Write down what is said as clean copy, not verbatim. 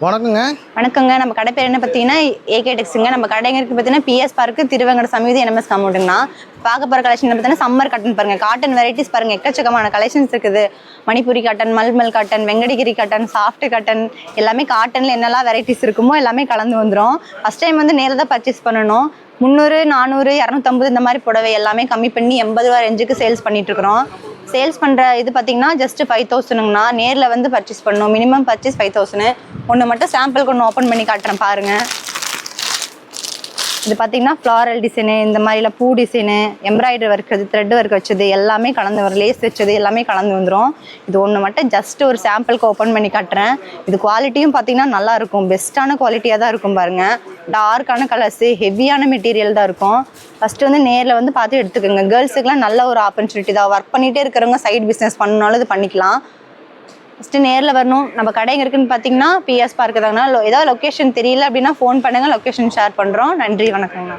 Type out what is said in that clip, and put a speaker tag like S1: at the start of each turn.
S1: வணக்கங்க.
S2: வணக்கங்க. நம்ம கடை பேர் என்ன பார்த்தீங்கன்னா ஏகே டெக்ஸுங்க. நம்ம கடைங்க இருக்குது பார்த்தீங்கன்னா பிஎஸ் பார்க்கு, திருவேங்கட சமீதி, என்எம்எஸ் காம்பவுண்டுங்கண்ணா. பார்க்க போகிற கலெக்ஷன் பார்த்தீங்கன்னா சம்மர் காட்டன் பாருங்கள். காட்டன் வெரைட்டிஸ் பாருங்கள், எக்கச்சக்கமான கலெக்ஷன்ஸ் இருக்குது. Manipuri cotton, mulmul cotton, Venkatagiri cotton, soft cotton, எல்லாமே காட்டனில் என்னெல்லாம் வெரைட்டிஸ் இருக்குமோ எல்லாமே கலந்து வந்துடும். ஃபஸ்ட் டைம் வந்து நேரில் தான் பர்ச்சேஸ் பண்ணணும். 300, 400, 250 இந்த மாதிரி புடவை எல்லாமே கம்மி பண்ணி 80 ரூபா ரேஞ்சுக்கு சேல்ஸ் பண்ணிகிட்ருக்குறோம். சேல்ஸ் பண்ணுற இது பார்த்தீங்கன்னா ஜஸ்ட்டு 5000ங்கண்ணா. நேரில் வந்து பர்ச்சேஸ் பண்ணணும். Minimum purchase 5000. ஒன்று மட்டும் சாம்பிளுக்கு ஒன்று ஓப்பன் பண்ணி காட்டுறேன் பாருங்கள். இது பார்த்தீங்கன்னா ஃப்ளாரல் டிசைனு, இந்த மாதிரிலாம் பூ design, embroidery work, thread work வச்சது எல்லாமே கலந்து வரும். லேஸ் வச்சது எல்லாமே கலந்து வந்துடும். இது ஒன்று மட்டும் ஜஸ்ட் ஒரு சாம்பிளுக்கு ஓப்பன் பண்ணி காட்டுறேன். இது குவாலிட்டியும் பார்த்தீங்கன்னா நல்லாயிருக்கும். பெஸ்ட்டான குவாலிட்டியாக தான் இருக்கும் பாருங்கள். டார்க்கான கலர்ஸு, ஹெவியான மெட்டீரியல் தான் இருக்கும். ஃபஸ்ட்டு வந்து நேரில் வந்து பார்த்து எடுத்துக்கோங்க. கேர்ள்ஸுக்குலாம் நல்ல ஒரு ஆப்பர்ச்சுனிட்டி தான். ஒர்க் பண்ணிகிட்டே இருக்கிறவங்க சைட் பிஸ்னஸ் பண்ணனாலும் இது பண்ணிக்கலாம். ஃபஸ்ட்டு நேரில் வரணும். நம்ம கடைங்க இருக்குதுன்னு பார்த்தீங்கன்னா பிஎஸ் பார்க்கு தாங்கண்ணா. ஏதாவது லொக்கேஷன் தெரியல அப்படின்னா ஃபோன் பண்ணுங்கள், லொக்கேஷன் ஷேர் பண்ணுறோம். நன்றி, வணக்கங்கண்ணா.